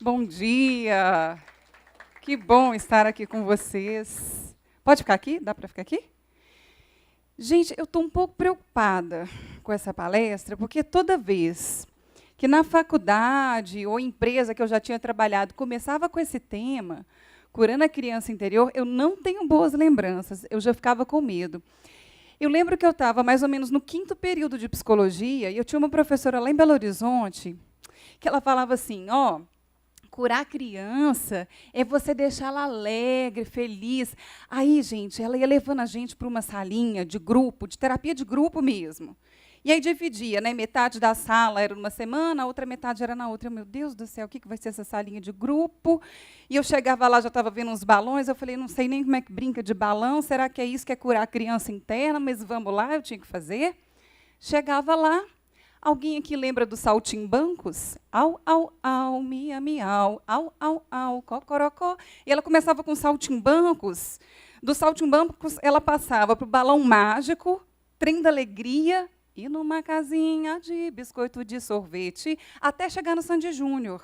Bom dia! Que bom estar aqui com vocês. Pode ficar aqui? Dá para ficar aqui? Gente, eu estou um pouco preocupada com essa palestra, porque toda vez que na faculdade ou empresa que eu já tinha trabalhado começava com esse tema, curando a criança interior, eu não tenho boas lembranças, eu já ficava com medo. Eu lembro que eu estava mais ou menos no 5º período de psicologia, e eu tinha uma professora lá em Belo Horizonte, que ela falava assim, curar a criança é você deixá-la alegre, feliz. Aí, gente, ela ia levando a gente para uma salinha de grupo, de terapia de grupo mesmo. E aí dividia, né? Metade da sala era numa semana, a outra metade era na outra. Eu, meu Deus do céu, o que vai ser essa salinha de grupo? E eu chegava lá, já estava vendo uns balões, eu falei, não sei nem como é que brinca de balão, será que é isso que é curar a criança interna? Mas vamos lá, eu tinha que fazer. Chegava lá, alguém aqui lembra dos saltimbancos? Au, au, au, mia, miau, au, au, cocorocó. E ela começava com saltimbancos. Dos saltimbancos, ela passava para o balão mágico, trem da alegria, e numa casinha de biscoito de sorvete, até chegar no Sandy Júnior,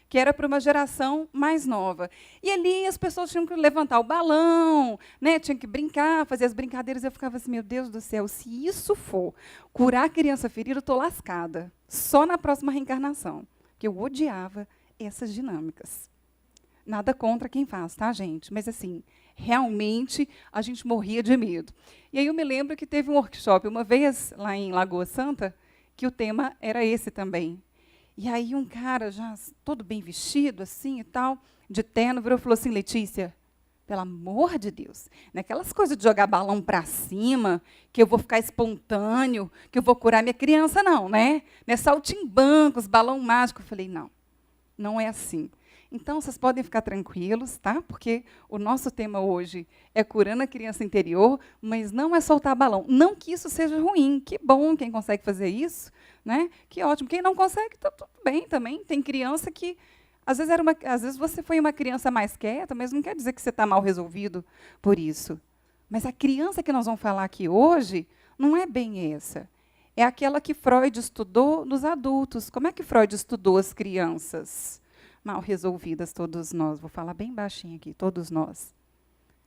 que era para uma geração mais nova. E ali as pessoas tinham que levantar o balão, né, tinham que brincar, fazer as brincadeiras. Eu ficava assim, meu Deus do céu, se isso for curar a criança ferida, eu estou lascada. Só na próxima reencarnação. Que eu odiava essas dinâmicas. Nada contra quem faz, tá, gente? Mas, assim, realmente a gente morria de medo. E aí eu me lembro que teve um workshop uma vez lá em Lagoa Santa, que o tema era esse também. E aí um cara, já todo bem vestido, assim e tal, de terno, virou e falou assim, Letícia, pelo amor de Deus, naquelas coisas de jogar balão para cima, que eu vou ficar espontâneo, que eu vou curar minha criança, não, né? Não é saltimbancos, balão mágico. Eu falei, não, não é assim. Então, vocês podem ficar tranquilos, tá? Porque o nosso tema hoje é curando a criança interior, mas não é soltar balão. Não que isso seja ruim, que bom quem consegue fazer isso, né? Que ótimo. Quem não consegue, está tudo bem também. Tem criança que, às vezes você foi uma criança mais quieta, mas não quer dizer que você está mal resolvido por isso. Mas a criança que nós vamos falar aqui hoje não é bem essa. É aquela que Freud estudou nos adultos. Como é que Freud estudou as crianças? Mal resolvidas, todos nós. Vou falar bem baixinho aqui, todos nós.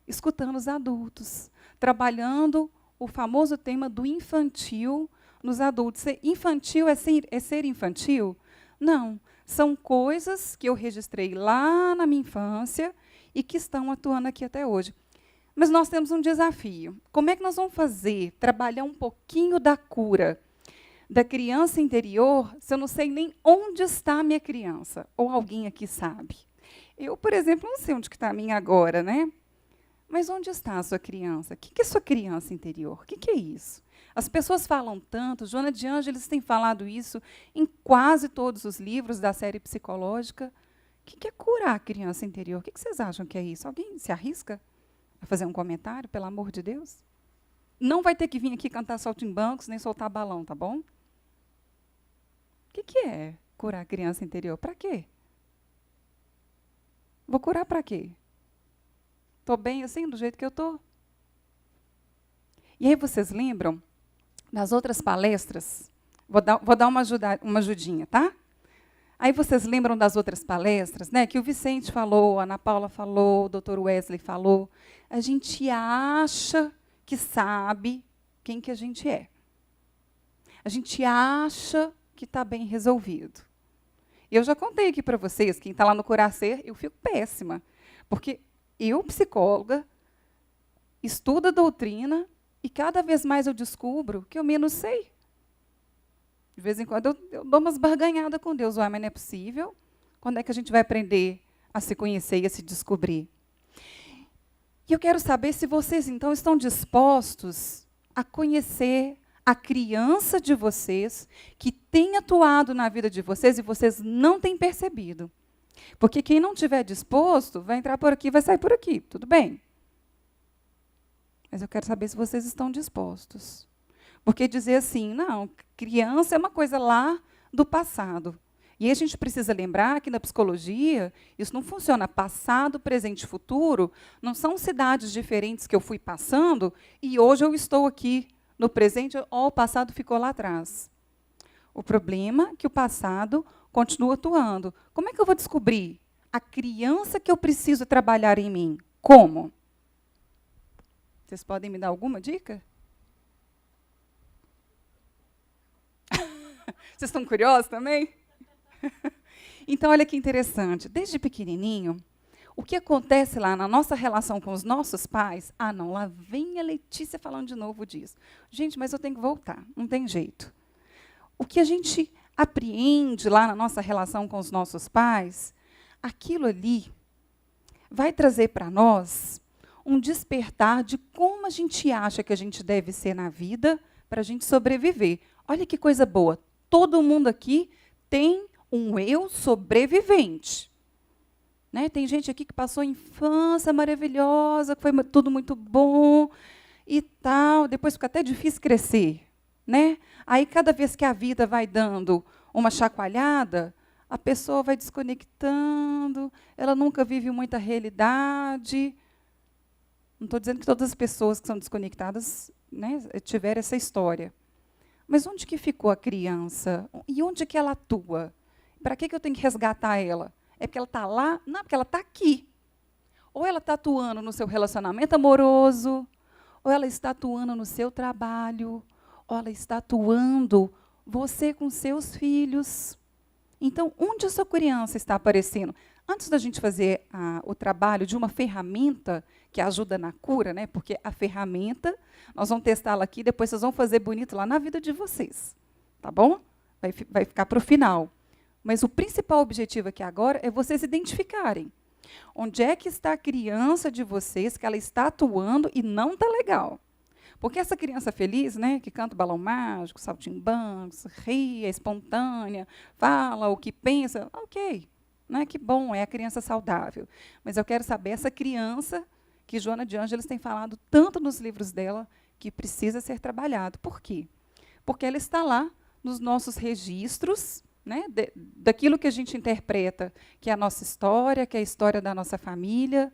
Escutando os adultos, trabalhando o famoso tema do infantil nos adultos. Ser infantil é ser infantil? Não. São coisas que eu registrei lá na minha infância e que estão atuando aqui até hoje. Mas nós temos um desafio. Como é que nós vamos fazer? Trabalhar um pouquinho da cura da criança interior, se eu não sei nem onde está a minha criança, ou alguém aqui sabe. Eu, por exemplo, não sei onde está a minha agora, né? Mas onde está a sua criança? O que é sua criança interior? O que é isso? As pessoas falam tanto, Joana de Ângeles tem falado isso em quase todos os livros da série psicológica. O que é curar a criança interior? O que vocês acham que é isso? Alguém se arrisca a fazer um comentário, pelo amor de Deus? Não vai ter que vir aqui cantar saltimbancos, nem soltar balão, tá bom? O que é curar a criança interior? Para quê? Vou curar para quê? Estou bem assim, do jeito que eu estou? E aí vocês lembram das outras palestras? Vou dar uma ajudinha, tá? Aí vocês lembram das outras palestras, né? Que o Vicente falou, a Ana Paula falou, o Dr. Wesley falou. A gente acha que sabe quem que a gente é. A gente acha que está bem resolvido. Eu já contei aqui para vocês, quem está lá no Curar Ser, eu fico péssima. Porque eu, psicóloga, estudo a doutrina e cada vez mais eu descubro que eu menos sei. De vez em quando eu dou umas barganhadas com Deus. Mas não é possível? Quando é que a gente vai aprender a se conhecer e a se descobrir? E eu quero saber se vocês, então, estão dispostos a conhecer a criança de vocês, que tem atuado na vida de vocês e vocês não têm percebido. Porque quem não estiver disposto vai entrar por aqui e vai sair por aqui. Tudo bem. Mas eu quero saber se vocês estão dispostos. Porque dizer assim, não, criança é uma coisa lá do passado. E aí a gente precisa lembrar que na psicologia isso não funciona. Passado, presente e futuro não são cidades diferentes que eu fui passando e hoje eu estou aqui no presente, o passado ficou lá atrás. O problema é que o passado continua atuando. Como é que eu vou descobrir a criança que eu preciso trabalhar em mim? Como? Vocês podem me dar alguma dica? Vocês estão curiosos também? Então, olha que interessante. Desde pequenininho, o que acontece lá na nossa relação com os nossos pais? Ah, não, lá vem a Letícia falando de novo disso. Gente, mas eu tenho que voltar, não tem jeito. O que a gente apreende lá na nossa relação com os nossos pais, aquilo ali vai trazer para nós um despertar de como a gente acha que a gente deve ser na vida para a gente sobreviver. Olha que coisa boa. Todo mundo aqui tem um eu sobrevivente. Né? Tem gente aqui que passou infância maravilhosa, que foi tudo muito bom e tal. Depois fica até difícil crescer. Né? Aí, cada vez que a vida vai dando uma chacoalhada, a pessoa vai desconectando, ela nunca vive muita realidade. Não estou dizendo que todas as pessoas que são desconectadas, né, tiveram essa história. Mas onde que ficou a criança? E onde que ela atua? Para que eu tenho que resgatar ela? É porque ela está lá? Não, porque ela está aqui. Ou ela está atuando no seu relacionamento amoroso, ou ela está atuando no seu trabalho, ou ela está atuando você com seus filhos. Então, onde a sua criança está aparecendo? Antes da gente fazer o trabalho de uma ferramenta que ajuda na cura, né, porque a ferramenta, nós vamos testá-la aqui, depois vocês vão fazer bonito lá na vida de vocês. Tá bom? Vai ficar para o final. Mas o principal objetivo aqui agora é vocês identificarem onde é que está a criança de vocês, que ela está atuando e não está legal. Porque essa criança feliz, né, que canta o balão mágico, saltimbancos, ri, é espontânea, fala o que pensa, ok, né, que bom, é a criança saudável. Mas eu quero saber essa criança que Joana de Ângeles tem falado tanto nos livros dela, que precisa ser trabalhado. Por quê? Porque ela está lá nos nossos registros, né, daquilo que a gente interpreta, que é a nossa história, que é a história da nossa família,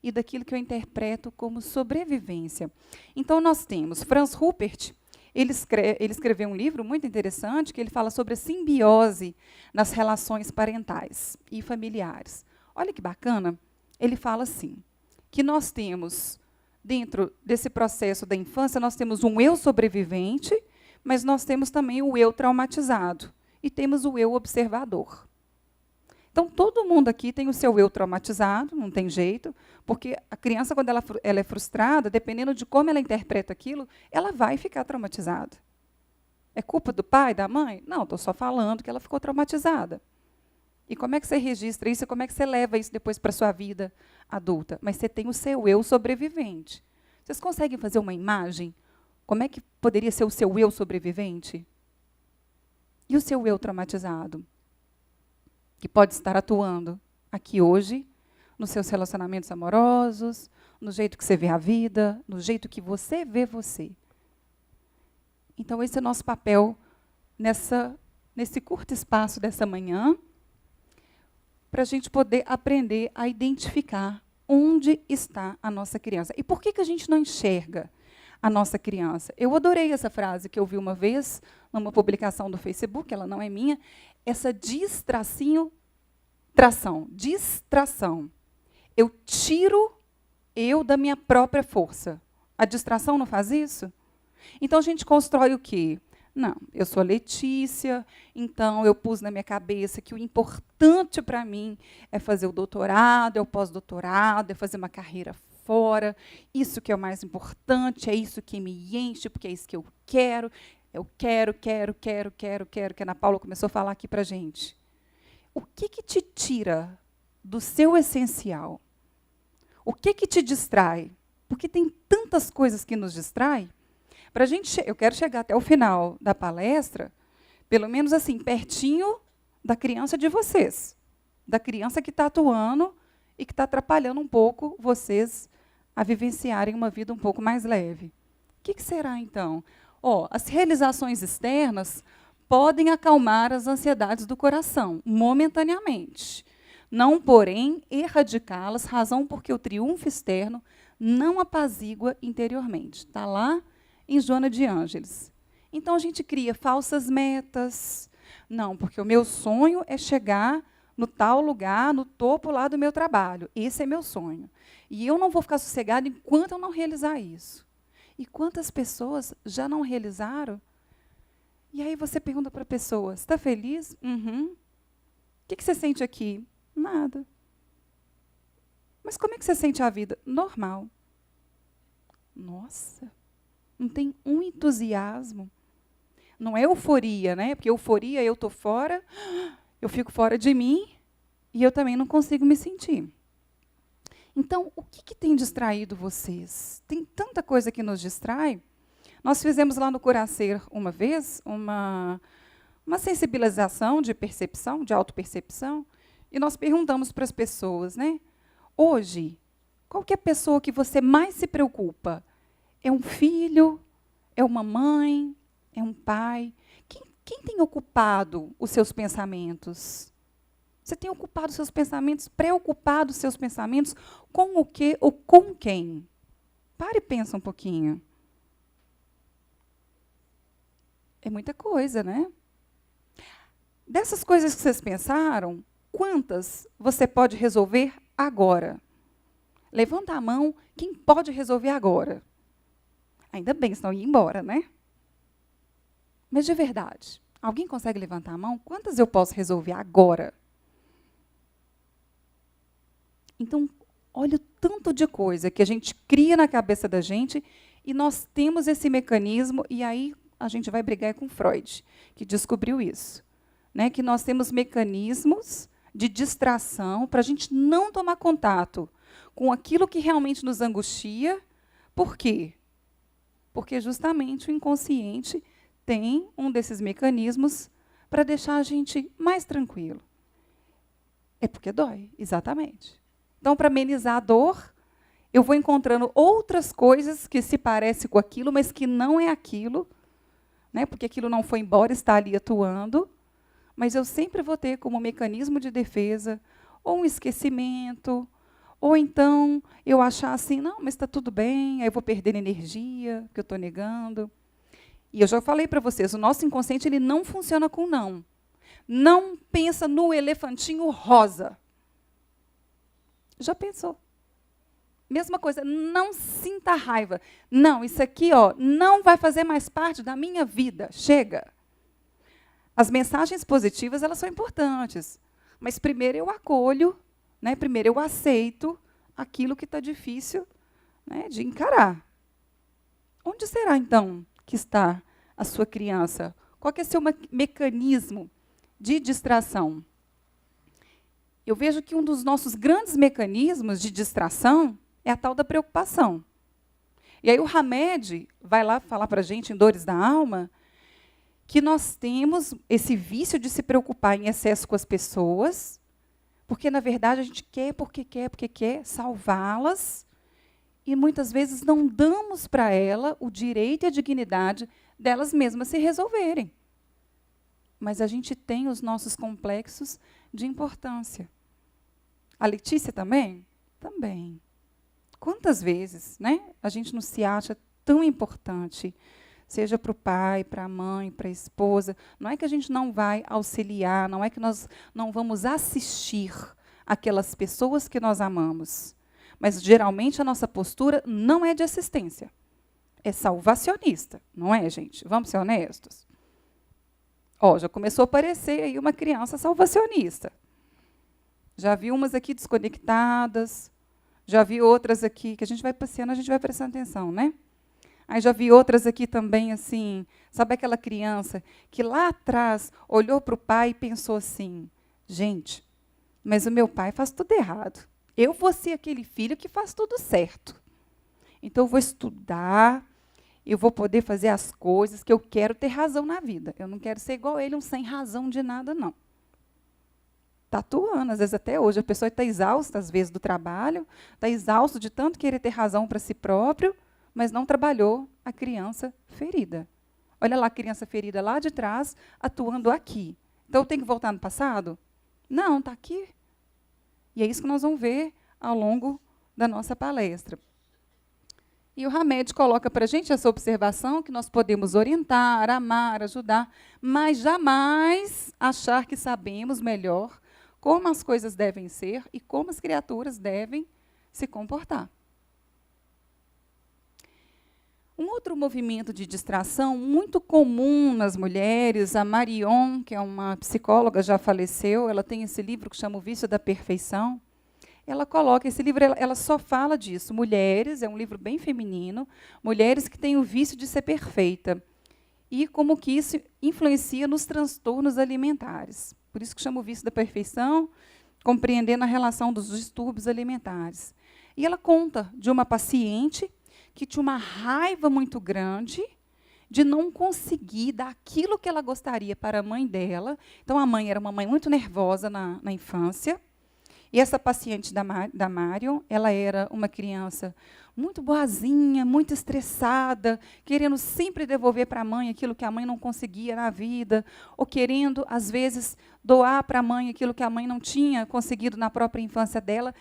e daquilo que eu interpreto como sobrevivência. Então, nós temos Franz Rupert, ele escreveu um livro muito interessante, que ele fala sobre a simbiose nas relações parentais e familiares. Olha que bacana, ele fala assim, que nós temos, dentro desse processo da infância, nós temos um eu sobrevivente, mas nós temos também o eu traumatizado, e temos o eu observador. Então, todo mundo aqui tem o seu eu traumatizado, não tem jeito, porque a criança, quando ela é frustrada, dependendo de como ela interpreta aquilo, ela vai ficar traumatizada. É culpa do pai, da mãe? Não, estou só falando que ela ficou traumatizada. E como é que você registra isso? Como é que você leva isso depois para a sua vida adulta? Mas você tem o seu eu sobrevivente. Vocês conseguem fazer uma imagem? Como é que poderia ser o seu eu sobrevivente? E o seu eu traumatizado? Que pode estar atuando aqui hoje, nos seus relacionamentos amorosos, no jeito que você vê a vida, no jeito que você vê você. Então, esse é o nosso papel nesse curto espaço dessa manhã, para a gente poder aprender a identificar onde está a nossa criança. E por que a gente não enxerga a nossa criança? Eu adorei essa frase que eu vi uma vez, numa publicação do Facebook, ela não é minha, essa distração. Eu tiro eu da minha própria força. A distração não faz isso? Então, a gente constrói o quê? Não, eu sou a Letícia, então eu pus na minha cabeça que o importante para mim é fazer o doutorado, é o pós-doutorado, é fazer uma carreira fora, isso que é o mais importante, é isso que me enche, porque é isso que eu quero. Eu quero, que a Ana Paula começou a falar aqui para a gente. O que te tira do seu essencial? O que te distrai? Porque tem tantas coisas que nos distraem. Eu quero chegar até o final da palestra, pelo menos assim, pertinho da criança de vocês, da criança que está atuando e que está atrapalhando um pouco vocês a vivenciarem uma vida um pouco mais leve. O que será, então? As realizações externas podem acalmar as ansiedades do coração, momentaneamente. Não, porém, erradicá-las, razão porque o triunfo externo não apazigua interiormente. Está lá em Joana de Ângeles. Então, a gente cria falsas metas, Não, porque o meu sonho é chegar no tal lugar, no topo lá do meu trabalho. Esse é meu sonho. E eu não vou ficar sossegado enquanto eu não realizar isso. E quantas pessoas já não realizaram? E aí você pergunta para a pessoa, está feliz? Uhum. O que você sente aqui? Nada. Mas como é que você sente a vida? Normal. Nossa, não tem um entusiasmo. Não é euforia, né? Porque euforia, eu estou fora, eu fico fora de mim e eu também não consigo me sentir. Então, o que tem distraído vocês? Tem tanta coisa que nos distrai. Nós fizemos lá no Curacer, uma vez, uma sensibilização de percepção, de autopercepção, e nós perguntamos para as pessoas, né? Hoje, qual que é a pessoa que você mais se preocupa? É um filho? É uma mãe? É um pai? Quem tem ocupado os seus pensamentos? Você tem ocupado os seus pensamentos, preocupado os seus pensamentos com o quê ou com quem? Pare e pensa um pouquinho. É muita coisa, né? Dessas coisas que vocês pensaram, quantas você pode resolver agora? Levanta a mão, quem pode resolver agora? Ainda bem, senão ia embora, né? Mas de verdade, alguém consegue levantar a mão? Quantas eu posso resolver agora? Então, olha o tanto de coisa que a gente cria na cabeça da gente e nós temos esse mecanismo, e aí a gente vai brigar com Freud, que descobriu isso, né? Que nós temos mecanismos de distração para a gente não tomar contato com aquilo que realmente nos angustia. Por quê? Porque justamente o inconsciente tem um desses mecanismos para deixar a gente mais tranquilo. É porque dói, exatamente. Então, para amenizar a dor, eu vou encontrando outras coisas que se parecem com aquilo, mas que não é aquilo, né? Porque aquilo não foi embora, está ali atuando. Mas eu sempre vou ter como mecanismo de defesa ou um esquecimento, ou então eu achar assim, não, mas está tudo bem, aí eu vou perder energia, que eu estou negando. E eu já falei para vocês, o nosso inconsciente ele não funciona com não. Não pensa no elefantinho rosa. Já pensou? Mesma coisa, não sinta raiva. Não, isso aqui não vai fazer mais parte da minha vida. Chega. As mensagens positivas elas são importantes, mas primeiro eu acolho, né, primeiro eu aceito aquilo que está difícil, né, de encarar. Onde será, então, que está a sua criança? Qual que é o seu mecanismo de distração? Eu vejo que um dos nossos grandes mecanismos de distração é a tal da preocupação. E aí o Hamed vai lá falar para a gente, em Dores da Alma, que nós temos esse vício de se preocupar em excesso com as pessoas, porque, na verdade, a gente quer porque quer salvá-las, e muitas vezes não damos para ela o direito e a dignidade delas mesmas se resolverem. Mas a gente tem os nossos complexos de importância. A Letícia também? Também. Quantas vezes, né, a gente não se acha tão importante, seja para o pai, para a mãe, para a esposa. Não é que a gente não vai auxiliar, não é que nós não vamos assistir aquelas pessoas que nós amamos. Mas, geralmente, a nossa postura não é de assistência. É salvacionista, não é, gente? Vamos ser honestos? Já começou a aparecer aí uma criança salvacionista. Já vi umas aqui desconectadas, já vi outras aqui, que a gente vai passeando, a gente vai prestando atenção, né? Aí já vi outras aqui também, assim, sabe aquela criança que lá atrás olhou para o pai e pensou assim, gente, mas o meu pai faz tudo errado. Eu vou ser aquele filho que faz tudo certo. Então, eu vou estudar, eu vou poder fazer as coisas que eu quero ter razão na vida. Eu não quero ser igual ele, um sem razão de nada, não. Está atuando, às vezes até hoje. A pessoa está exausta, às vezes, do trabalho, está exausto de tanto querer ter razão para si próprio, mas não trabalhou a criança ferida. Olha lá a criança ferida lá de trás, atuando aqui. Então, eu tenho que voltar no passado? Não, está aqui. E é isso que nós vamos ver ao longo da nossa palestra. E o Hamed coloca para a gente essa observação que nós podemos orientar, amar, ajudar, mas jamais achar que sabemos melhor como as coisas devem ser e como as criaturas devem se comportar. Um outro movimento de distração muito comum nas mulheres, a Marion, que é uma psicóloga, já faleceu, ela tem esse livro que chama O Vício da Perfeição. Ela coloca, esse livro, ela só fala disso. Mulheres, é um livro bem feminino, mulheres que têm o vício de ser perfeita. E como que isso influencia nos transtornos alimentares. Por isso que chama o vício da perfeição, compreendendo a relação dos distúrbios alimentares. E ela conta de uma paciente que tinha uma raiva muito grande de não conseguir dar aquilo que ela gostaria para a mãe dela. Então, a mãe era uma mãe muito nervosa na infância. E essa paciente da Marion, ela era uma criança muito boazinha, muito estressada, querendo sempre devolver para a mãe aquilo que a mãe não conseguia na vida, ou querendo, às vezes, doar para a mãe aquilo que a mãe não tinha conseguido na própria infância dela.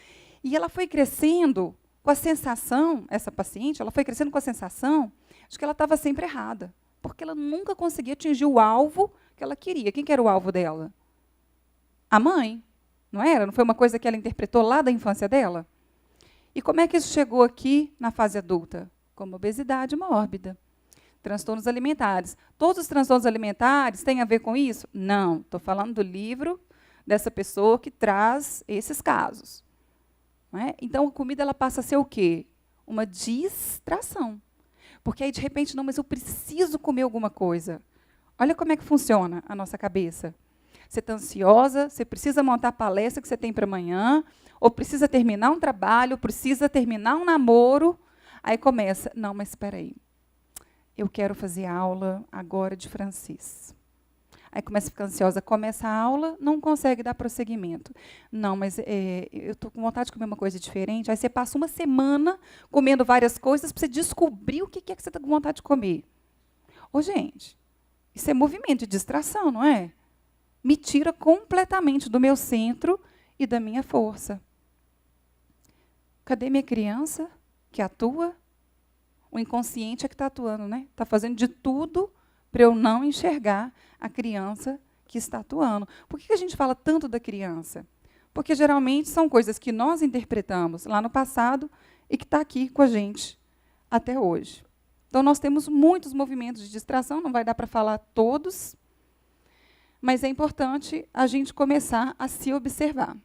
E ela foi crescendo com a sensação, essa paciente, ela foi crescendo com a sensação de que ela estava sempre errada, porque ela nunca conseguia atingir o alvo que ela queria. Quem que era o alvo dela? A mãe. Não era? Não foi uma coisa que ela interpretou lá da infância dela? E como é que isso chegou aqui na fase adulta? Como obesidade mórbida. Transtornos alimentares. Todos os transtornos alimentares têm a ver com isso? Não. Estou falando do livro dessa pessoa que traz esses casos. Não é? Então, a comida ela passa a ser o quê? Uma distração. Porque aí, de repente, não, mas eu preciso comer alguma coisa. Olha como é que funciona a nossa cabeça. Você está ansiosa, você precisa montar a palestra que você tem para amanhã, ou precisa terminar um trabalho, precisa terminar um namoro. Aí começa, não, mas espera aí, eu quero fazer aula agora de francês. Aí começa a ficar ansiosa, começa a aula, não consegue dar prosseguimento. Não, mas eu estou com vontade de comer uma coisa diferente. Aí você passa uma semana comendo várias coisas para você descobrir o que é que você está com vontade de comer. Ô, gente, isso é movimento de distração, não é? Me tira completamente do meu centro e da minha força. Cadê minha criança que atua? O inconsciente é que está atuando, né? Está fazendo de tudo para eu não enxergar a criança que está atuando. Por que a gente fala tanto da criança? Porque geralmente são coisas que nós interpretamos lá no passado e que está aqui com a gente até hoje. Então, nós temos muitos movimentos de distração, não vai dar para falar todos, mas é importante a gente começar a se observar.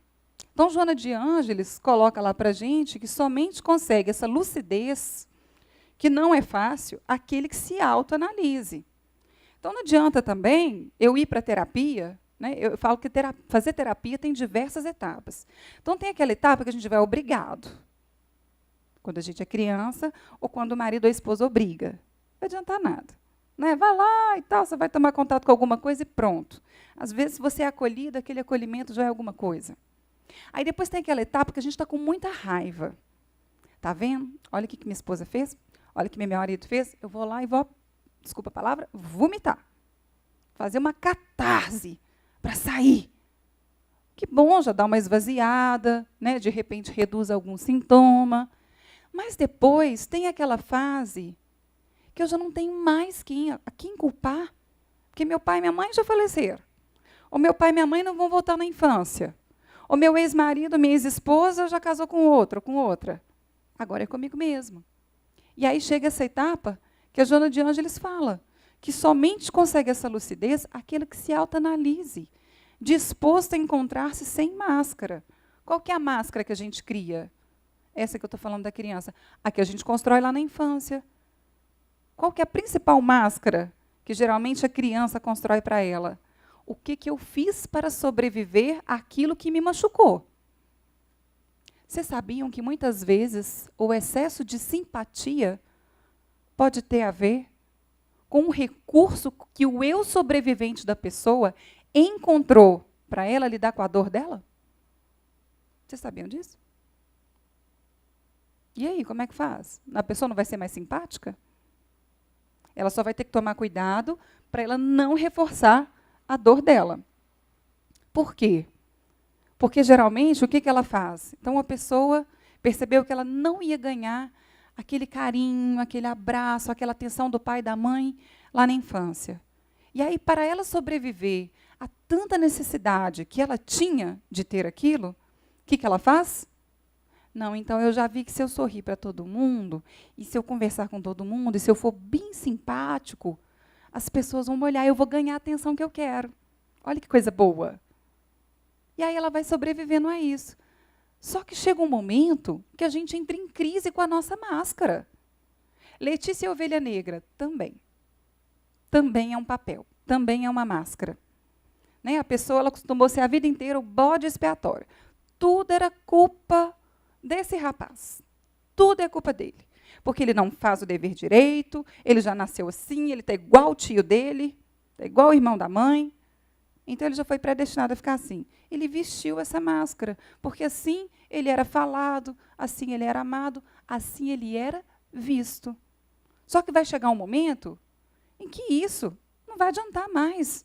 Então, Joana de Ângeles coloca lá para a gente que somente consegue essa lucidez, que não é fácil, aquele que se autoanalise. Então, não adianta também eu ir para a terapia, né? Eu falo que fazer terapia tem diversas etapas. Então, tem aquela etapa que a gente vai obrigado, quando a gente é criança, ou quando o marido ou a esposa obriga. Não adianta nada. Né? Vai lá e tal, você vai tomar contato com alguma coisa e pronto. Às vezes, se você é acolhido, aquele acolhimento já é alguma coisa. Aí depois tem aquela etapa que a gente está com muita raiva. Está vendo? Olha o que minha esposa fez, olha o que meu marido fez. Eu vou lá e vou, desculpa a palavra, vomitar. Fazer uma catarse para sair. Que bom, já dá uma esvaziada, né? De repente reduz algum sintoma. Mas depois tem aquela fase que eu já não tenho mais a quem culpar, porque meu pai e minha mãe já faleceram. Ou meu pai e minha mãe não vão voltar na infância. Ou meu ex-marido, minha ex-esposa já casou com outro ou com outra. Agora é comigo mesmo. E aí chega essa etapa que a Joana de Ângeles fala, que somente consegue essa lucidez aquele que se autoanalise, disposto a encontrar-se sem máscara. Qual que é a máscara que a gente cria? Essa que eu estou falando da criança. A que a gente constrói lá na infância. Qual que é a principal máscara que geralmente a criança constrói para ela? O que eu fiz para sobreviver àquilo que me machucou? Vocês sabiam que muitas vezes o excesso de simpatia pode ter a ver com um recurso que o eu sobrevivente da pessoa encontrou para ela lidar com a dor dela? Vocês sabiam disso? E aí, como é que faz? A pessoa não vai ser mais simpática? Ela só vai ter que tomar cuidado para ela não reforçar a dor dela. Por quê? Porque, geralmente, o que ela faz? Então, a pessoa percebeu que ela não ia ganhar aquele carinho, aquele abraço, aquela atenção do pai e da mãe lá na infância. E aí, para ela sobreviver a tanta necessidade que ela tinha de ter aquilo, o que ela faz? Não, então eu já vi que se eu sorrir para todo mundo, e se eu conversar com todo mundo, e se eu for bem simpático, as pessoas vão me olhar, eu vou ganhar a atenção que eu quero. Olha que coisa boa. E aí ela vai sobrevivendo a isso. Só que chega um momento que a gente entra em crise com a nossa máscara. Letícia e Ovelha Negra, também. Também é um papel, também é uma máscara. Né? A pessoa ela costumou ser a vida inteira o bode expiatório. Tudo era culpa desse rapaz. Tudo é culpa dele. Porque ele não faz o dever direito, ele já nasceu assim, ele está igual o tio dele, está igual o irmão da mãe. Então, ele já foi predestinado a ficar assim. Ele vestiu essa máscara, porque assim ele era falado, assim ele era amado, assim ele era visto. Só que vai chegar um momento em que isso não vai adiantar mais.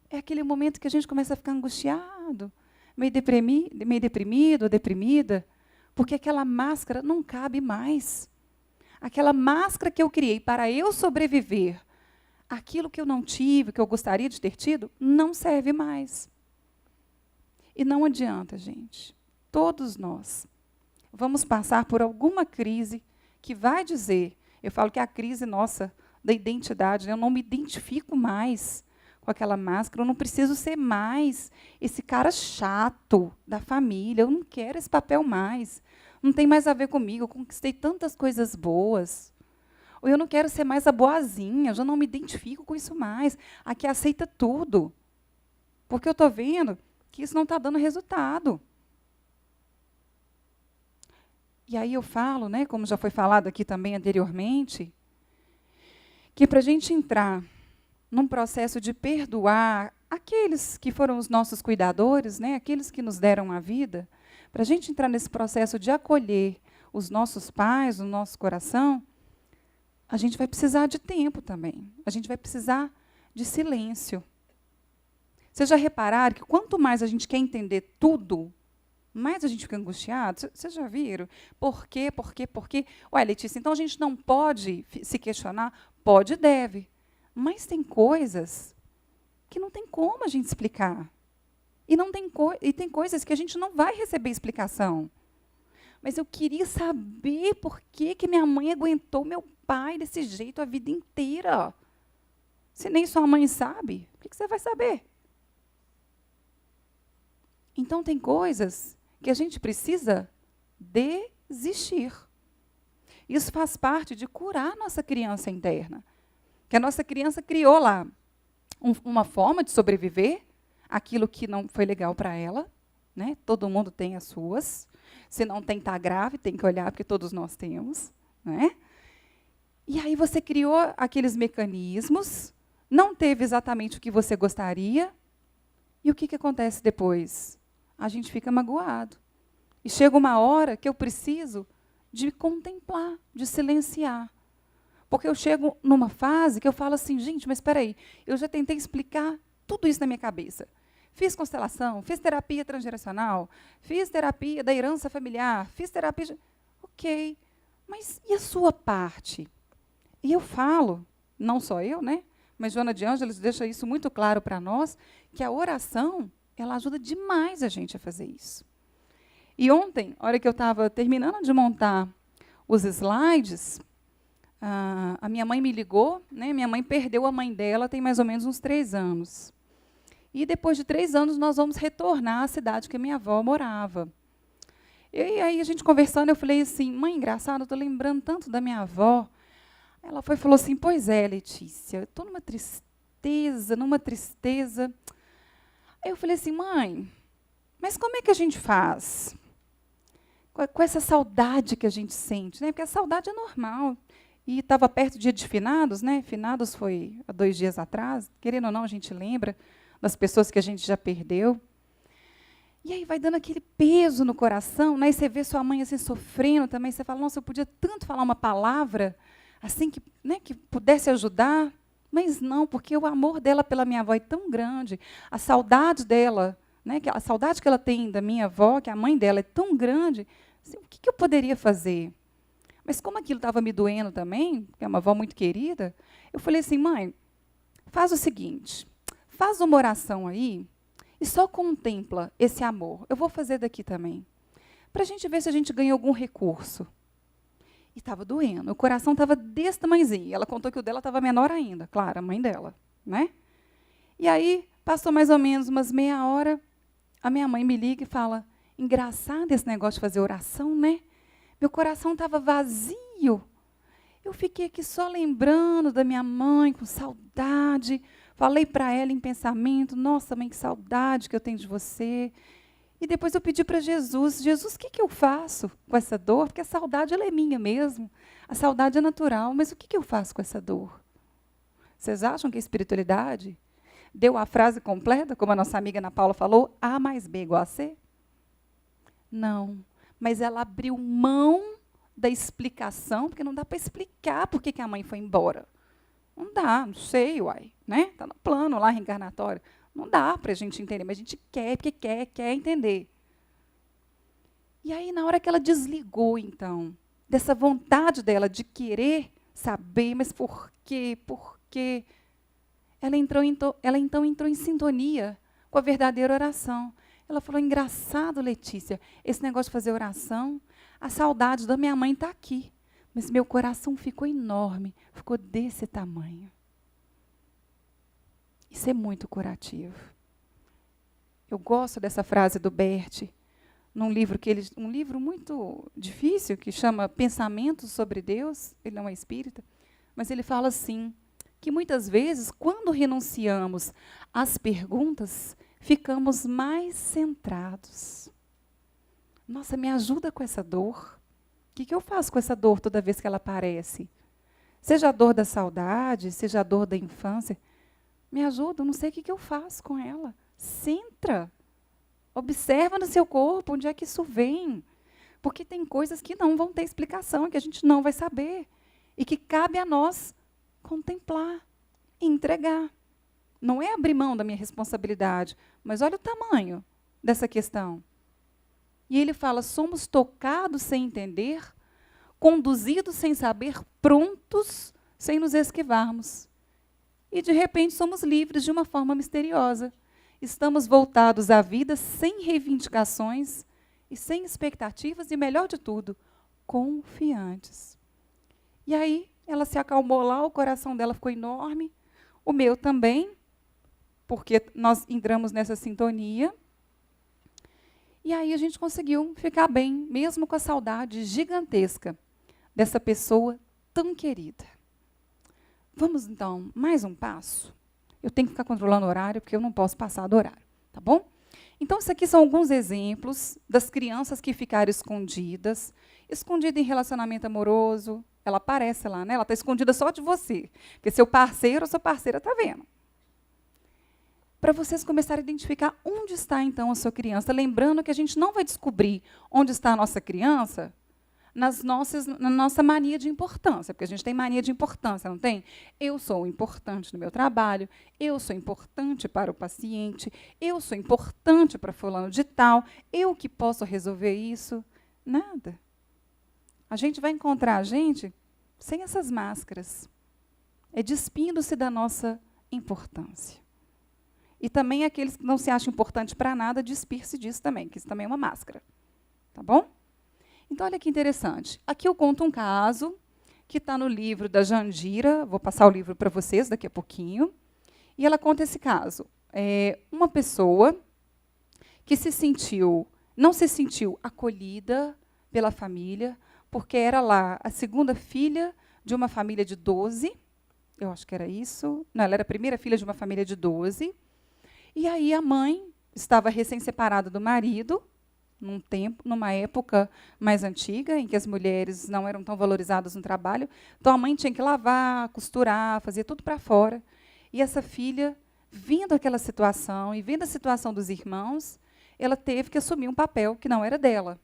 É aquele momento que a gente começa a ficar angustiado, meio deprimido ou deprimida, porque aquela máscara não cabe mais. Aquela máscara que eu criei para eu sobreviver, aquilo que eu não tive, que eu gostaria de ter tido, não serve mais. E não adianta, gente. Todos nós vamos passar por alguma crise que vai dizer, eu falo que é a crise nossa da identidade, né? Eu não me identifico mais com aquela máscara, eu não preciso ser mais esse cara chato da família, eu não quero esse papel mais, não tem mais a ver comigo, eu conquistei tantas coisas boas. Ou eu não quero ser mais a boazinha, eu já não me identifico com isso mais. Aqui aceita tudo. Porque eu estou vendo que isso não está dando resultado. E aí eu falo, né, como já foi falado aqui também anteriormente, que para a gente entrar num processo de perdoar aqueles que foram os nossos cuidadores, né, aqueles que nos deram a vida, para a gente entrar nesse processo de acolher os nossos pais, o nosso coração, a gente vai precisar de tempo também. A gente vai precisar de silêncio. Vocês já repararam que quanto mais a gente quer entender tudo, mais a gente fica angustiado? Vocês já viram? Por quê? Por quê? Por quê? Ué, Letícia, então a gente não pode se questionar? Pode e deve. Mas tem coisas que não tem como a gente explicar. E tem coisas que a gente não vai receber explicação. Mas eu queria saber por que minha mãe aguentou meu pai desse jeito a vida inteira. Se nem sua mãe sabe, o que você vai saber? Então, tem coisas que a gente precisa desistir. Isso faz parte de curar a nossa criança interna. Que a nossa criança criou lá uma forma de sobreviver, aquilo que não foi legal para ela. Né? Todo mundo tem as suas. Se não tem, está grave, tem que olhar, porque todos nós temos. Né? E aí você criou aqueles mecanismos, não teve exatamente o que você gostaria, e o que acontece depois? A gente fica magoado. E chega uma hora que eu preciso de contemplar, de silenciar. Porque eu chego numa fase que eu falo assim, gente, mas espera aí, eu já tentei explicar tudo isso na minha cabeça. Fiz constelação, fiz terapia transgeracional, fiz terapia da herança familiar, fiz terapia... Ok, mas e a sua parte? E eu falo, não só eu, né? Mas Joana de Ângeles deixa isso muito claro para nós, que a oração, ela ajuda demais a gente a fazer isso. E ontem, na hora que eu estava terminando de montar os slides, a minha mãe me ligou, né? Minha mãe perdeu a mãe dela tem mais ou menos uns 3 anos. E depois de 3 anos, nós vamos retornar à cidade que a minha avó morava. E aí, a gente conversando, eu falei assim, mãe, engraçado, eu estou lembrando tanto da minha avó. Ela falou assim, pois é, Letícia, eu estou numa tristeza. Aí eu falei assim, mãe, mas como é que a gente faz? Com essa saudade que a gente sente, né? Porque a saudade é normal. E estava perto do dia de finados, né? Finados foi há 2 dias atrás. Querendo ou não, a gente lembra das pessoas que a gente já perdeu. E aí vai dando aquele peso no coração, né? E você vê sua mãe assim sofrendo também, você fala, nossa, eu podia tanto falar uma palavra assim que, né, que pudesse ajudar, mas não, porque o amor dela pela minha avó é tão grande, a saudade dela, né, a saudade que ela tem da minha avó, que a mãe dela é tão grande, assim, o que eu poderia fazer? Mas como aquilo estava me doendo também, que é uma avó muito querida, eu falei assim, mãe, faz o seguinte, faz uma oração aí e só contempla esse amor. Eu vou fazer daqui também, para a gente ver se a gente ganha algum recurso. E estava doendo, o coração estava desse tamanhozinho. Ela contou que o dela estava menor ainda, claro, a mãe dela, né? E aí, passou mais ou menos umas meia hora, a minha mãe me liga e fala, engraçado esse negócio de fazer oração, né? Meu coração estava vazio. Eu fiquei aqui só lembrando da minha mãe, com saudade. Falei para ela em pensamento, nossa, mãe, que saudade que eu tenho de você. E depois eu pedi para Jesus, Jesus, o que eu faço com essa dor? Porque a saudade ela é minha mesmo. A saudade é natural, mas o que eu faço com essa dor? Vocês acham que a espiritualidade deu a frase completa, como a nossa amiga Ana Paula falou, A mais B igual a C? Não, mas ela abriu mão da explicação, porque não dá para explicar por que a mãe foi embora. Não dá, não sei, uai, né? Está no plano lá reencarnatório. Não dá para a gente entender, mas a gente quer, porque quer entender. E aí, na hora que ela desligou, então, dessa vontade dela de querer saber, mas por quê? Por quê? Ela então entrou em sintonia com a verdadeira oração. Ela falou, engraçado, Letícia, esse negócio de fazer oração, a saudade da minha mãe está aqui, mas meu coração ficou enorme, ficou desse tamanho. Isso é muito curativo. Eu gosto dessa frase do Bert, num livro um livro muito difícil, que chama Pensamentos sobre Deus, ele não é espírita, mas ele fala assim, que muitas vezes, quando renunciamos às perguntas, ficamos mais centrados. Nossa, me ajuda com essa dor. O que eu faço com essa dor toda vez que ela aparece? Seja a dor da saudade, seja a dor da infância. Me ajuda, eu não sei o que eu faço com ela. Centra. Observa no seu corpo onde é que isso vem. Porque tem coisas que não vão ter explicação, que a gente não vai saber. E que cabe a nós contemplar e entregar. Não é abrir mão da minha responsabilidade, mas olha o tamanho dessa questão. E ele fala, somos tocados sem entender, conduzidos sem saber, prontos sem nos esquivarmos. E, de repente, somos livres de uma forma misteriosa. Estamos voltados à vida sem reivindicações e sem expectativas e, melhor de tudo, confiantes. E aí, ela se acalmou lá, o coração dela ficou enorme, o meu também, porque nós entramos nessa sintonia. E aí a gente conseguiu ficar bem, mesmo com a saudade gigantesca dessa pessoa tão querida. Vamos, então, mais um passo? Eu tenho que ficar controlando o horário, porque eu não posso passar do horário, tá bom? Então, isso aqui são alguns exemplos das crianças que ficaram escondidas. Escondida em relacionamento amoroso, ela aparece lá, né? Ela está escondida só de você, porque seu parceiro ou sua parceira está vendo. Para vocês começarem a identificar onde está, então, a sua criança. Lembrando que a gente não vai descobrir onde está a nossa criança na nossa mania de importância, porque a gente tem mania de importância, não tem? Eu sou importante no meu trabalho, eu sou importante para o paciente, eu sou importante para fulano de tal, eu que posso resolver isso. Nada. A gente vai encontrar a gente sem essas máscaras. É despindo-se da nossa importância. E também aqueles que não se acham importantes para nada, despir-se disso também, que isso também é uma máscara. Tá bom? Então, olha que interessante. Aqui eu conto um caso que está no livro da Jandira, vou passar o livro para vocês daqui a pouquinho, e ela conta esse caso. Uma pessoa que não se sentiu acolhida pela família, porque era lá a segunda filha de uma família de 12, eu acho que era isso, não, ela era a primeira filha de uma família de 12, e aí a mãe estava recém-separada do marido, numa época mais antiga, em que as mulheres não eram tão valorizadas no trabalho, então a mãe tinha que lavar, costurar, fazer tudo para fora. E essa filha, vendo aquela situação e vendo a situação dos irmãos, ela teve que assumir um papel que não era dela.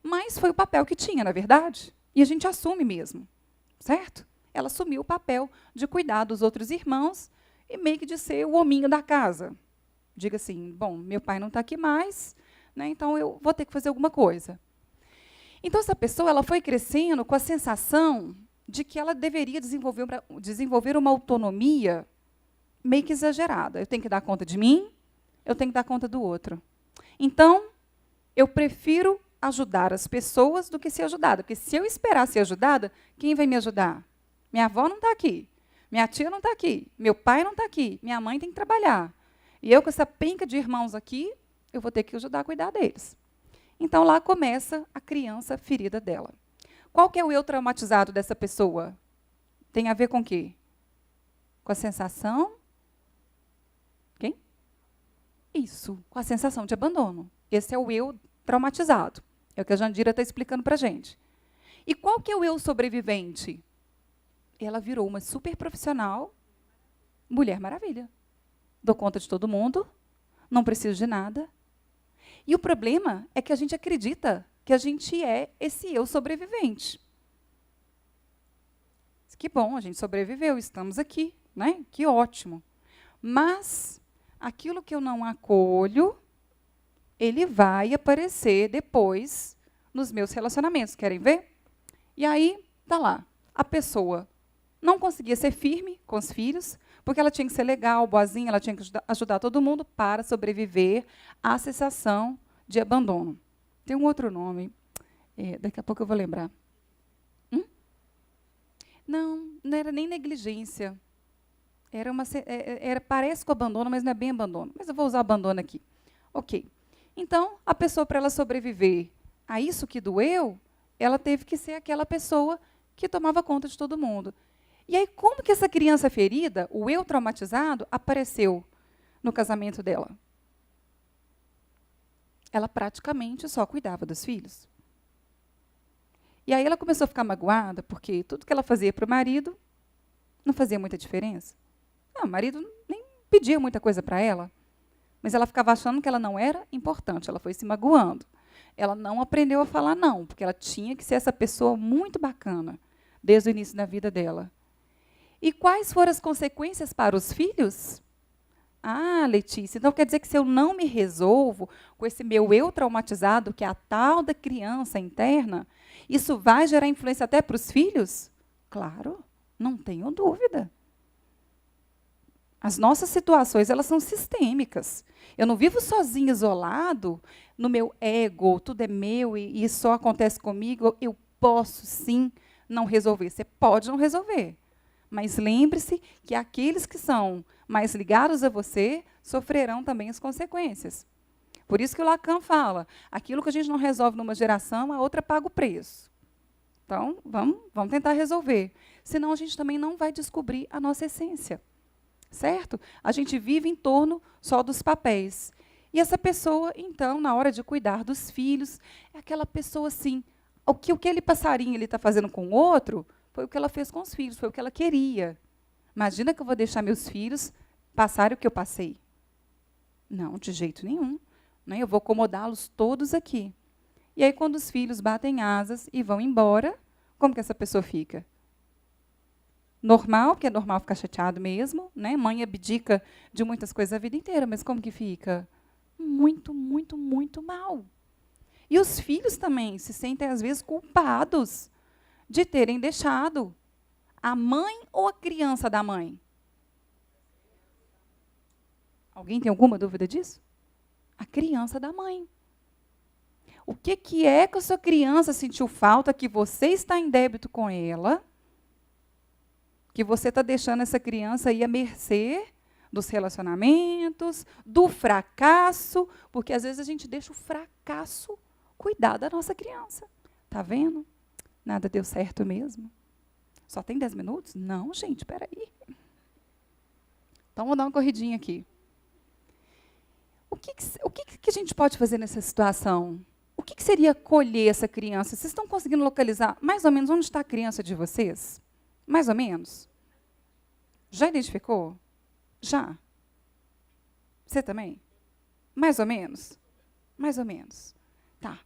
Mas foi o papel que tinha, na verdade, e a gente assume mesmo, certo? Ela assumiu o papel de cuidar dos outros irmãos e meio que de ser o hominho da casa. Diga assim, bom, meu pai não está aqui mais, né, então eu vou ter que fazer alguma coisa. Então, essa pessoa ela foi crescendo com a sensação de que ela deveria desenvolver uma autonomia meio que exagerada. Eu tenho que dar conta de mim, eu tenho que dar conta do outro. Então, eu prefiro ajudar as pessoas do que ser ajudada. Porque se eu esperar ser ajudada, quem vai me ajudar? Minha avó não está aqui. Minha tia não está aqui. Meu pai não está aqui. Minha mãe tem que trabalhar. E eu, com essa penca de irmãos aqui, eu vou ter que ajudar a cuidar deles. Então, lá começa a criança ferida dela. Qual que é o eu traumatizado dessa pessoa? Tem a ver com o quê? Com a sensação... Quem? Isso, com a sensação de abandono. Esse é o eu traumatizado. É o que a Jandira está explicando para a gente. E qual que é o eu sobrevivente? Ela virou uma super profissional, Mulher Maravilha. Dou conta de todo mundo, não preciso de nada. E o problema é que a gente acredita que a gente é esse eu sobrevivente. Que bom, a gente sobreviveu, estamos aqui, né? Que ótimo. Mas aquilo que eu não acolho, ele vai aparecer depois nos meus relacionamentos. Querem ver? E aí, tá lá. A pessoa não conseguia ser firme com os filhos, porque ela tinha que ser legal, boazinha, ela tinha que ajudar todo mundo para sobreviver à sensação de abandono. Tem um outro nome, daqui a pouco eu vou lembrar. Não era nem negligência. Parece com abandono, mas não é bem abandono. Mas eu vou usar abandono aqui. Ok. Então, a pessoa, para ela sobreviver a isso que doeu, ela teve que ser aquela pessoa que tomava conta de todo mundo. E aí, como que essa criança ferida, o eu traumatizado, apareceu no casamento dela? Ela praticamente só cuidava dos filhos. E aí ela começou a ficar magoada, porque tudo que ela fazia para o marido não fazia muita diferença. Não, o marido nem pedia muita coisa para ela, mas ela ficava achando que ela não era importante, ela foi se magoando. Ela não aprendeu a falar não, porque ela tinha que ser essa pessoa muito bacana, desde o início da vida dela. E quais foram as consequências para os filhos? Ah, Letícia, então quer dizer que se eu não me resolvo com esse meu eu traumatizado, que é a tal da criança interna, isso vai gerar influência até para os filhos? Claro, não tenho dúvida. As nossas situações, elas são sistêmicas. Eu não vivo sozinho, isolado, no meu ego, tudo é meu e só acontece comigo. Eu posso, sim, não resolver. Você pode não resolver. Mas lembre-se que aqueles que são mais ligados a você sofrerão também as consequências. Por isso que o Lacan fala, aquilo que a gente não resolve numa geração, a outra paga o preço. Então, vamos tentar resolver. Senão, a gente também não vai descobrir a nossa essência. Certo? A gente vive em torno só dos papéis. E essa pessoa, então, na hora de cuidar dos filhos, é aquela pessoa assim, aquele passarinho ele está fazendo com o outro, foi o que ela fez com os filhos, foi o que ela queria. Imagina que eu vou deixar meus filhos passarem o que eu passei. Não, de jeito nenhum. Né? Eu vou acomodá-los todos aqui. E aí, quando os filhos batem asas e vão embora, como que essa pessoa fica? Normal, porque é normal ficar chateado mesmo. Né? Mãe abdica de muitas coisas a vida inteira, mas como que fica? Muito, muito, muito mal. E os filhos também se sentem, às vezes, culpados de terem deixado a mãe ou a criança da mãe. Alguém tem alguma dúvida disso? A criança da mãe. O que é que a sua criança sentiu falta, que você está em débito com ela, que você está deixando essa criança aí à mercê dos relacionamentos, do fracasso, porque às vezes a gente deixa o fracasso cuidar da nossa criança. Está vendo? Nada deu certo mesmo. Só tem 10 minutos? Não, gente, espera aí. Então, vou dar uma corridinha aqui. O que a gente pode fazer nessa situação? O que seria acolher essa criança? Vocês estão conseguindo localizar mais ou menos onde está a criança de vocês? Mais ou menos? Já identificou? Já? Você também? Mais ou menos? Mais ou menos. Tá.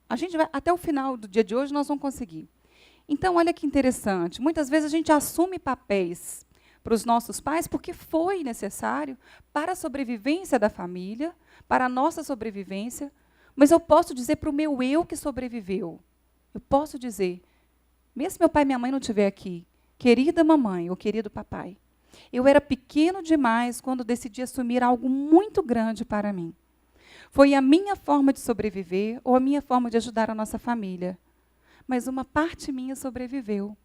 A gente vai, até o final do dia de hoje, nós vamos conseguir. Então, olha que interessante. Muitas vezes a gente assume papéis para os nossos pais porque foi necessário para a sobrevivência da família, para a nossa sobrevivência, mas eu posso dizer para o meu eu que sobreviveu. eu posso dizer, mesmo meu pai e minha mãe não estiver aqui, querida mamãe ou querido papai, eu era pequeno demais quando decidi assumir algo muito grande para mim. Foi a minha forma de sobreviver ou a minha forma de ajudar a nossa família. Mas uma parte minha sobreviveu.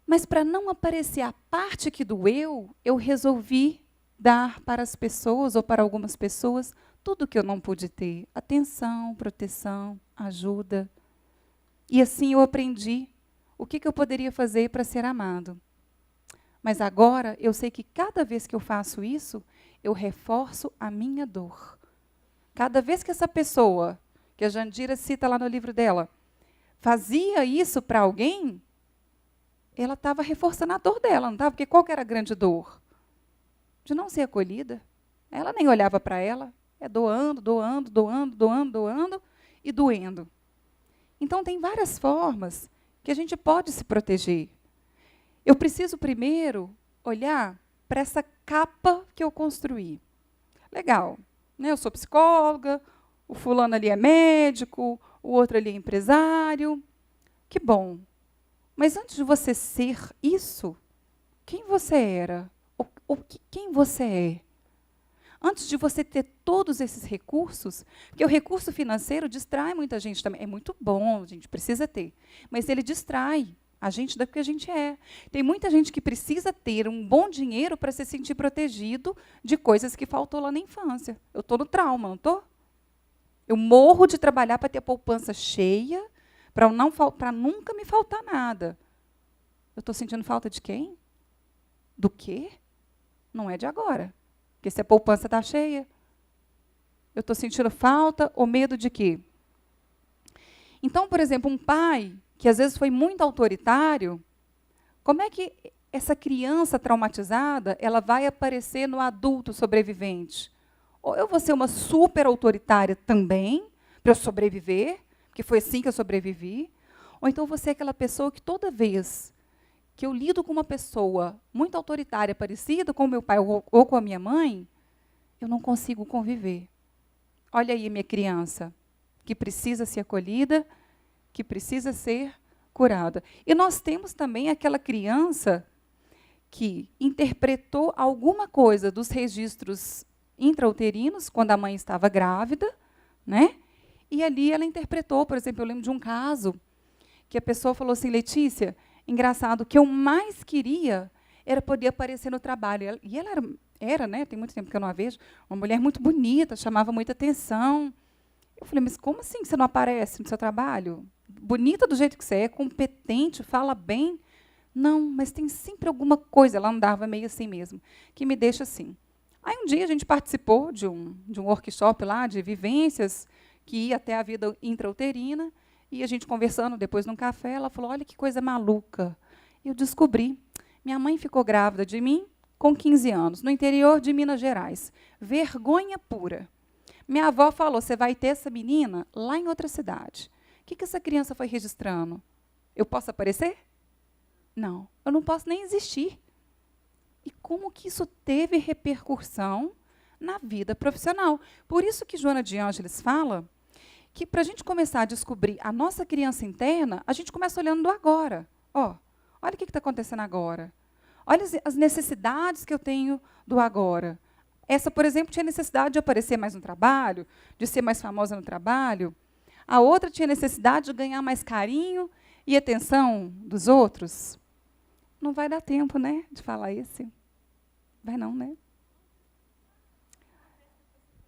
Mas para não aparecer a parte que doeu, eu resolvi dar para as pessoas ou para algumas pessoas tudo o que eu não pude ter: atenção, proteção, ajuda. E assim eu aprendi o que eu poderia fazer para ser amado. Mas agora eu sei que cada vez que eu faço isso, eu reforço a minha dor. Cada vez que essa pessoa, que a Jandira cita lá no livro dela, fazia isso para alguém, ela estava reforçando a dor dela, não estava? Porque qual que era a grande dor? De não ser acolhida. Ela nem olhava para ela, doando, doando, doando, doando, doando e doendo. Então, tem várias formas que a gente pode se proteger. Eu preciso primeiro olhar para essa capa que eu construí. Legal, né? Eu sou psicóloga, o fulano ali é médico, o outro ali é empresário. Que bom. Mas antes de você ser isso, quem você era? Quem você é? Antes de você ter todos esses recursos, porque o recurso financeiro distrai muita gente também. É muito bom, a gente precisa ter, mas ele distrai a gente do que a gente é. Tem muita gente que precisa ter um bom dinheiro para se sentir protegido de coisas que faltou lá na infância. Eu estou no trauma, não estou? Eu morro de trabalhar para ter a poupança cheia, para nunca me faltar nada. Eu estou sentindo falta de quem? Do quê? Não é de agora. Porque se a poupança está cheia, eu estou sentindo falta ou medo de quê? Então, por exemplo, um pai que às vezes foi muito autoritário, como é que essa criança traumatizada ela vai aparecer no adulto sobrevivente? Ou eu vou ser uma super autoritária também, para eu sobreviver, porque foi assim que eu sobrevivi, ou então você é aquela pessoa que toda vez que eu lido com uma pessoa muito autoritária, parecida com o meu pai ou com a minha mãe, eu não consigo conviver. Olha aí, minha criança, que precisa ser acolhida, que precisa ser curada. E nós temos também aquela criança que interpretou alguma coisa dos registros intrauterinos, quando a mãe estava grávida, né? E ali ela interpretou, por exemplo, eu lembro de um caso que a pessoa falou assim: Letícia, engraçado, o que eu mais queria era poder aparecer no trabalho. E ela era, né, tem muito tempo que eu não a vejo, uma mulher muito bonita, chamava muita atenção. Eu falei, mas como assim você não aparece no seu trabalho? Bonita do jeito que você é, competente, fala bem. Não, mas tem sempre alguma coisa, ela andava meio assim mesmo, que me deixa assim. Aí um dia a gente participou de um workshop lá, de vivências, que ia até a vida intrauterina, e a gente conversando depois num café, ela falou, olha que coisa maluca. Eu descobri, minha mãe ficou grávida de mim com 15 anos, no interior de Minas Gerais. Vergonha pura. Minha avó falou, você vai ter essa menina lá em outra cidade. O que essa criança foi registrando? Eu posso aparecer? Não, eu não posso nem existir. E como que isso teve repercussão na vida profissional? Por isso que Joana de Ângeles fala que, para a gente começar a descobrir a nossa criança interna, a gente começa olhando do agora. Olha o que está acontecendo agora. Olha as necessidades que eu tenho do agora. Essa, por exemplo, tinha necessidade de aparecer mais no trabalho, de ser mais famosa no trabalho. A outra tinha necessidade de ganhar mais carinho e atenção dos outros. Não vai dar tempo, né, de falar isso. Vai não, né?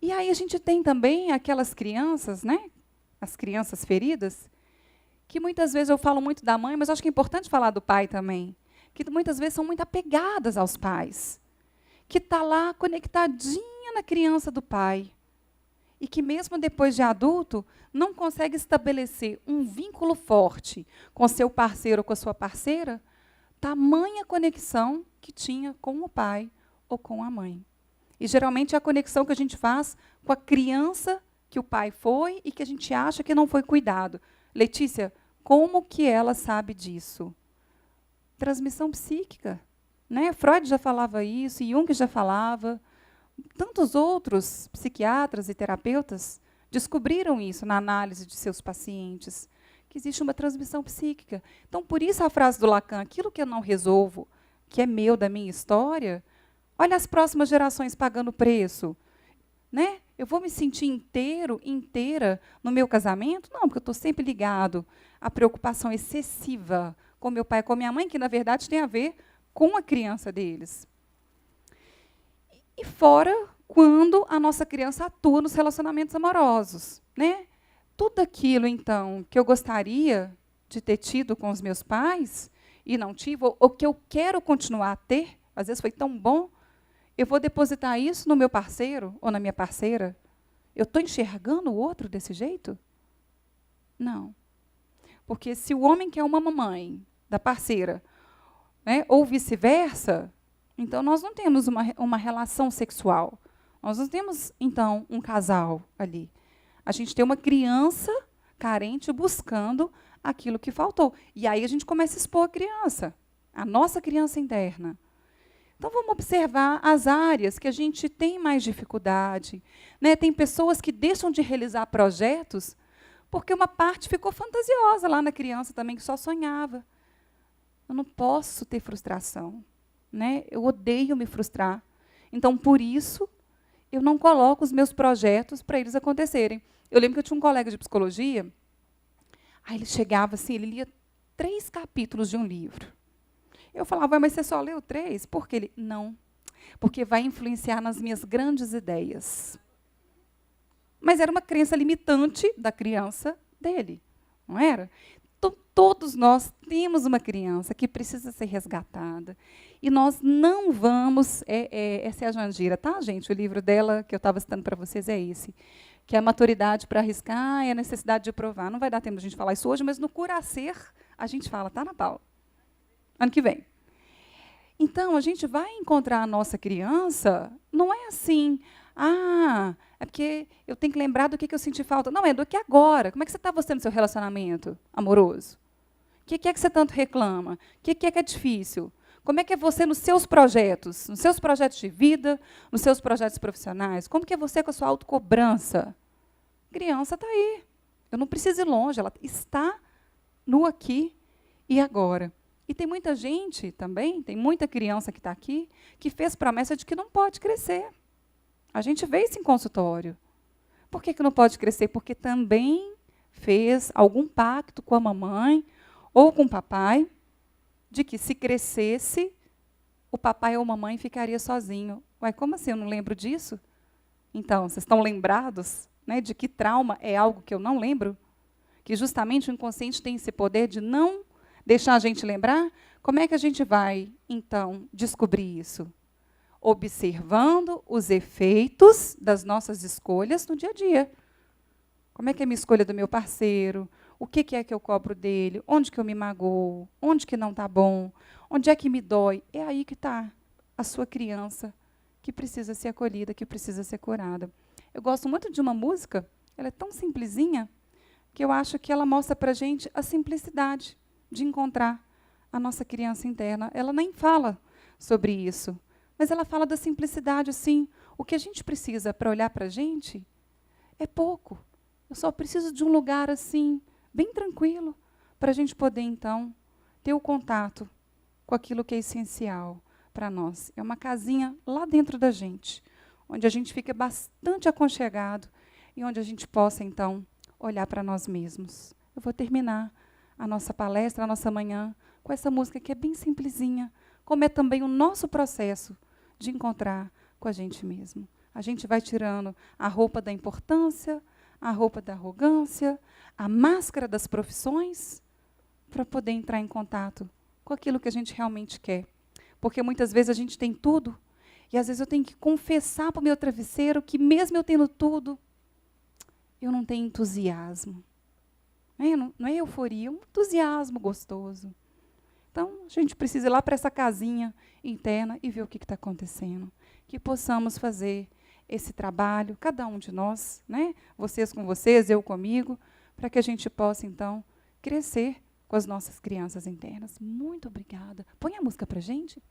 E aí a gente tem também aquelas crianças, né, as crianças feridas, que muitas vezes eu falo muito da mãe, mas acho que é importante falar do pai também, que muitas vezes são muito apegadas aos pais, que está lá conectadinha na criança do pai, e que mesmo depois de adulto, não consegue estabelecer um vínculo forte com seu parceiro ou com a sua parceira, tamanha conexão que tinha com o pai ou com a mãe. E geralmente é a conexão que a gente faz com a criança que o pai foi e que a gente acha que não foi cuidado. Letícia, como que ela sabe disso? Transmissão psíquica, né? Freud já falava isso, Jung já falava, tantos outros psiquiatras e terapeutas descobriram isso na análise de seus pacientes, que existe uma transmissão psíquica. Então, por isso a frase do Lacan, aquilo que eu não resolvo, que é meu, da minha história, olha as próximas gerações pagando preço. Né? Eu vou me sentir inteira no meu casamento? Não, porque eu estou sempre ligado à preocupação excessiva com meu pai e com minha mãe, que, na verdade, tem a ver com a criança deles. E fora quando a nossa criança atua nos relacionamentos amorosos. Né? Tudo aquilo, então, que eu gostaria de ter tido com os meus pais, e não tive, ou que eu quero continuar a ter, às vezes foi tão bom, eu vou depositar isso no meu parceiro ou na minha parceira? Eu estou enxergando o outro desse jeito? Não. Porque se o homem quer uma mamãe da parceira, né, ou vice-versa, então nós não temos uma relação sexual. Nós não temos, então, um casal ali. A gente tem uma criança carente buscando aquilo que faltou. E aí a gente começa a expor a criança, a nossa criança interna. Então, vamos observar as áreas que a gente tem mais dificuldade. Né? Tem pessoas que deixam de realizar projetos porque uma parte ficou fantasiosa lá na criança também, que só sonhava. Eu não posso ter frustração. Né? Eu odeio me frustrar. Então, por isso, eu não coloco os meus projetos para eles acontecerem. Eu lembro que eu tinha um colega de psicologia, aí ele chegava assim, ele lia 3 capítulos de um livro. Eu falava, mas você só leu 3? Por que ele? Não, porque vai influenciar nas minhas grandes ideias. Mas era uma crença limitante da criança dele, não era? Então, todos nós temos uma criança que precisa ser resgatada. E nós não vamos... essa é a Jandira, tá, gente? O livro dela, que eu estava citando para vocês, é esse. Que é a maturidade para arriscar e a necessidade de provar. Não vai dar tempo de a gente falar isso hoje, mas no Curacer a gente fala, tá, Natal? Ano que vem. Então, a gente vai encontrar a nossa criança, não é assim, é porque eu tenho que lembrar do que eu senti falta. Não, é do que agora. Como é que você está no seu relacionamento amoroso? O que é que você tanto reclama? O que é difícil? Como é que é você nos seus projetos de vida, nos seus projetos profissionais? Como que é você com a sua autocobrança? A criança está aí. Eu não preciso ir longe, ela está no aqui e agora. E tem muita gente também, tem muita criança que está aqui, que fez promessa de que não pode crescer. A gente vê isso em consultório. Por que não pode crescer? Porque também fez algum pacto com a mamãe ou com o papai, de que se crescesse, o papai ou a mamãe ficaria sozinho. Ué, como assim? Eu não lembro disso? Então, vocês estão lembrados, né, de que trauma é algo que eu não lembro? Que justamente o inconsciente tem esse poder de não deixar a gente lembrar? Como é que a gente vai, então, descobrir isso? Observando os efeitos das nossas escolhas no dia a dia. Como é que é a minha escolha do meu parceiro? O que é que eu cobro dele? Onde que eu me magoo? Onde que não está bom? Onde é que me dói? É aí que está a sua criança, que precisa ser acolhida, que precisa ser curada. Eu gosto muito de uma música, ela é tão simplesinha, que eu acho que ela mostra para a gente a simplicidade de encontrar a nossa criança interna. Ela nem fala sobre isso, mas ela fala da simplicidade, assim. O que a gente precisa para olhar para a gente é pouco. Eu só preciso de um lugar assim, bem tranquilo, para a gente poder, então, ter o contato com aquilo que é essencial para nós. É uma casinha lá dentro da gente, onde a gente fica bastante aconchegado e onde a gente possa, então, olhar para nós mesmos. Eu vou terminar a nossa palestra, a nossa manhã, com essa música que é bem simplesinha, como é também o nosso processo de encontrar com a gente mesmo. A gente vai tirando a roupa da importância, a roupa da arrogância, a máscara das profissões, para poder entrar em contato com aquilo que a gente realmente quer. Porque muitas vezes a gente tem tudo, e às vezes eu tenho que confessar para o meu travesseiro que, mesmo eu tendo tudo, eu não tenho entusiasmo. Não é euforia, é um entusiasmo gostoso. Então, a gente precisa ir lá para essa casinha interna e ver o que está acontecendo. Que possamos fazer esse trabalho, cada um de nós, né? Vocês com vocês, eu comigo, para que a gente possa, então, crescer com as nossas crianças internas. Muito obrigada. Põe a música para a gente.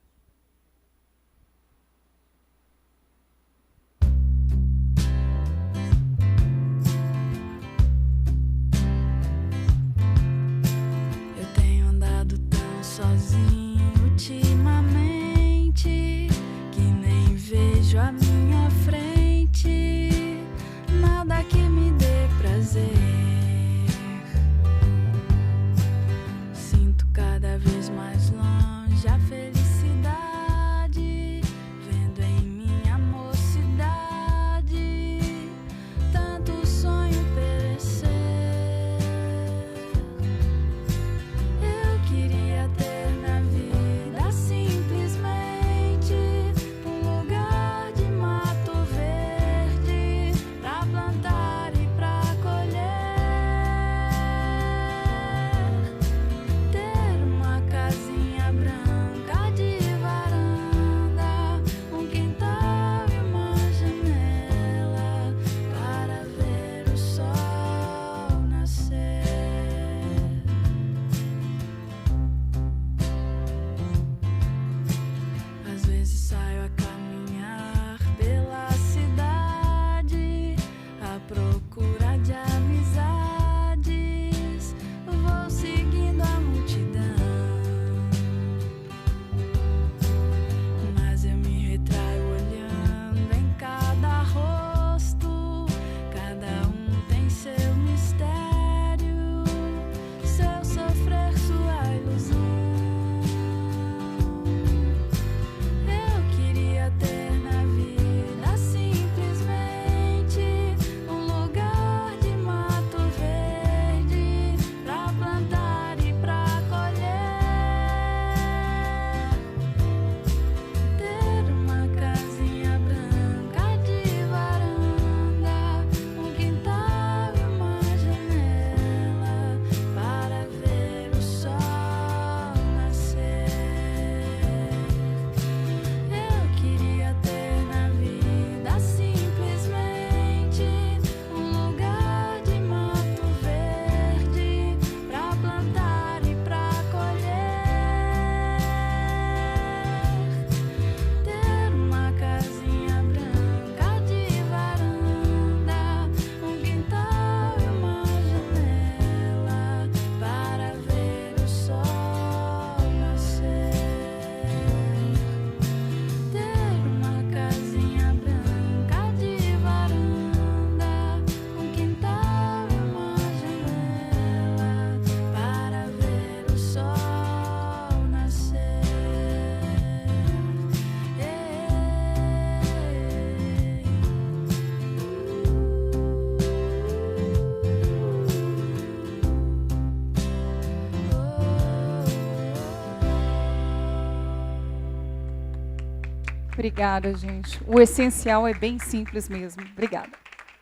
Obrigada, gente. O essencial é bem simples mesmo. Obrigada.